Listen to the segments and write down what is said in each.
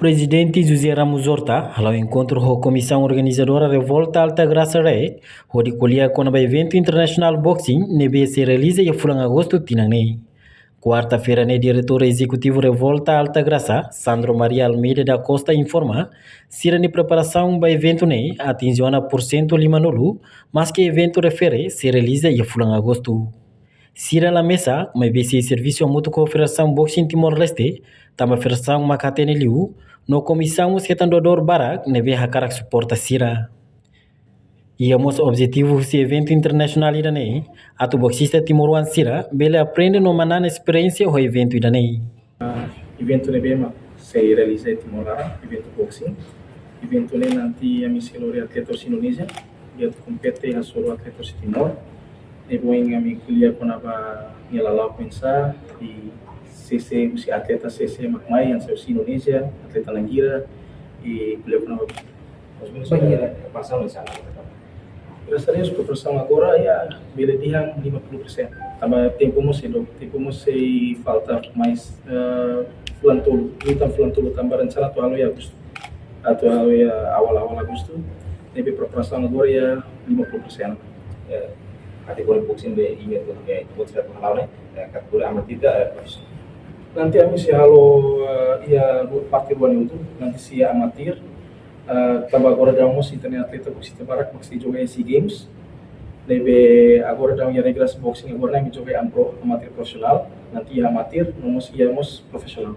Presidente José Ramos Horta, ao encontro com a comissão organizadora Revolta Alta Graça Rei, onde colhia com o evento internacional boxing, nebe se realiza e fulan agosto tinanei. Quarta-feira, né, diretor executivo Revolta Alta Graça, Sandro Maria Almeida da Costa informa, se a preparação para evento né, atingiu 1% limanolu, mas que evento refere se realiza e fulan agosto. Sira la mesa, uma BC Serviço Mútuo Cooperação Boxing Timor-Leste, tama feração Macatene Liu, no comissão setandodor barak, neve hakarak suporta Sira. E o nosso objetivo desse evento internacional iranês, a tu boxista timoruan Sira, bele aprende no manana experiência o evento iranês. Evento neve se realiza em Timor, evento boxing. Evento ne nanti a misilori atletas Indonesia, dia compete a solo atletas Timor. Depois kami kuliah pun apa ngelalau pensa di CC usi atleta CC Makmai yang saya Indonesia, atleta Langgira e kuliah pun apa Banheira, passar no sana. Rasanya preparação agora ya beda diang 50%. Tambah tempo masih falta mais bulan tolu, tambah rencana tu halu ya Agosto. Atau halu ya awal-awal Agosto. Tapi preparação agora ya 50%. Kategori boxing be ingat tuh ya itu tidak pengalaman kategori amat tidak nanti kami si halo ya partai buan itu nanti si amatir tambah agora damos si ternyata atleta boxing barak maksi joga SEA Games debe agora damos ya regras boxing agora nami joga ampro amatir profesional nanti ya amatir nomos profesional.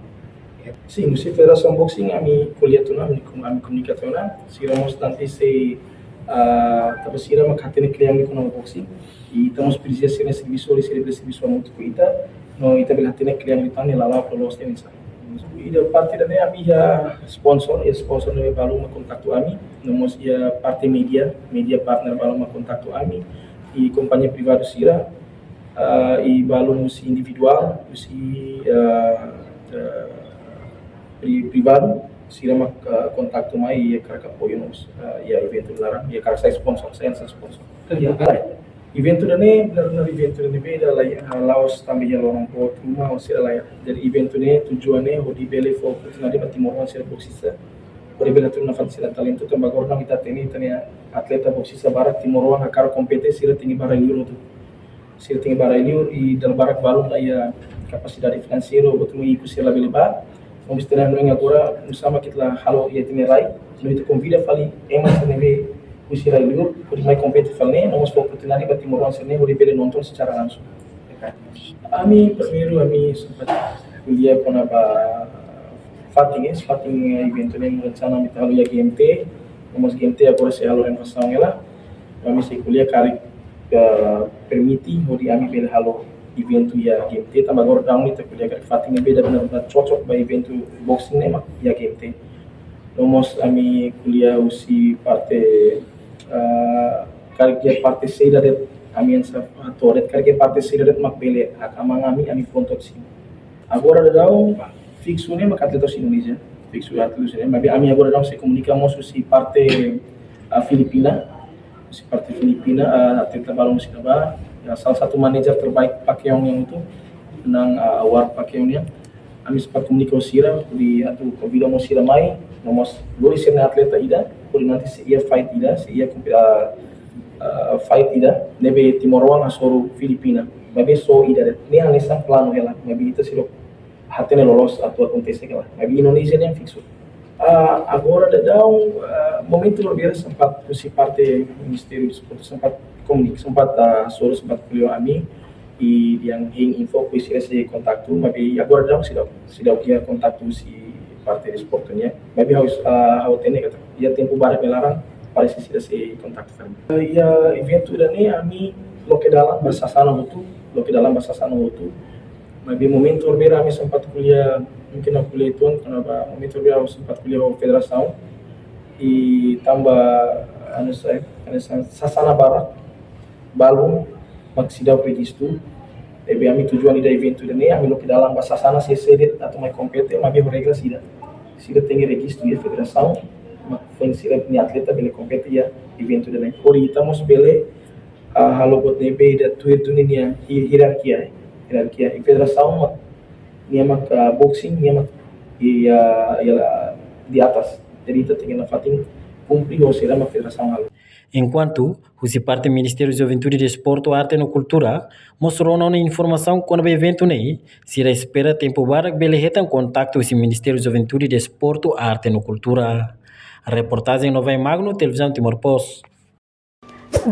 Sim, se federação boxing kami kuliah tu kami komunikasi si ramos nanti si tapos ira makatene kliang ko na boxing e estamos precisando de serviço muito cuida no ita bilatene kliang itu ni lala polos ni sa ida parte da ami ya sponsor no balu ma kontaktu ami nomos ya parte media partner balu ma kontaktu ami e companhia privada sira e balu si individual si privado sira mak kontaktu mai ya karaka apoio nos ya evento larang ya karaka sponsor saya sponsor ya evento dane benar-benar evento dane beda lah ya laos tambah ya lorong po rumah o sira lah jadi evento ne tujuannya ho di bele fo na di Timor sira boxista ore bela tu na fansila talento tambah gorna kita tania atleta boxista barat Timor akar kompetisi sira tinggi bara liur tu sira tinggi bara liur i dal barak balum lah ya capacidade financeira betul ikut sira lebih lebar. Vamos treinar agora bersama kita halo ya tinerai no itu convida fali emas neve usira liur por mais compete falne vamos for oportunidade para Timor Leste boleh beli nonton secara langsung. Ami sempat kuliah pun apa Fating evento ni rencana kita halo ya GMT vamos GMT agora se halo yang pasang ela kami se kuliah kari permiti hodi ami beli halo evento ya GMT tambah agora down itu kuliah kat Fating beda benar-benar cocok ba evento boxing ne ya GMT nomos ami kuliah usi parte karya parte seida det ami sa toret karya parte seida det mak bele akamang ami pontot sim agora daw fixo ne mak atletas Indonesia fixo atletas ne mabi ami agora daw se comunicamos usi parte Filipina atleta balong sikaba ya, salah satu manajer terbaik Pacquiao yang itu menang award Pacquiao nya kami sempat komunikasi di atu convida mo sila mai nomos doi sirna atleta ida por nanti si ia fight ida fight ida nebe Timor asoro Filipina mabe so ida ni anisan plano ela mabe ita silo hatene lolos atu acontece kala mabe Indonesia yang fixo agora dadau momento luar biasa sempat si parte Ministério de Esporte sempat kuliah ami e yang info que se contacto mabi agora dá se dá que contacto si parte de esportnya mabi harus tene kata ya tempo bara melarang parece se contacto kami ya evento dane ami lo ke dalam bahasa sana hutu mabi momento berbeda ami sempat kuliah mungkin aku kuliah itu kenapa momento berbeda sempat kuliah federação e tambah sasana barat balum magsidaw registro ebe ami tujuan ida evento dane ami lo ke dalam bahasa sana CCD atau mai compete mabi regras sida tem registro ya federação foi sira ni atleta bele compete ya evento dane por estamos bele halo bot nebe da tuir dunia hierarquia e federação ni mak boxing ni mak di atas. Jadi itu tinggal fating cumprir o será uma federação algo. Enquanto o parte Ministério de Juventude, Desporto, Arte e Cultura mostrou na informação quando o evento nem se espera tempo para que ele em contato com o Ministério de Juventude, Desporto, Arte e Cultura. A reportagem Nova em Magno, Televisão Timor-Poste.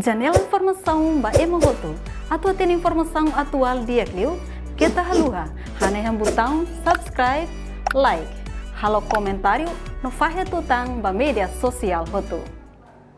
Janela informação ba emogoto. Atua tem informação atual dia Clio. Kita haluha. Haneham botão subscribe, like. Halo comentário no faixa tutang ba media sosial hoto.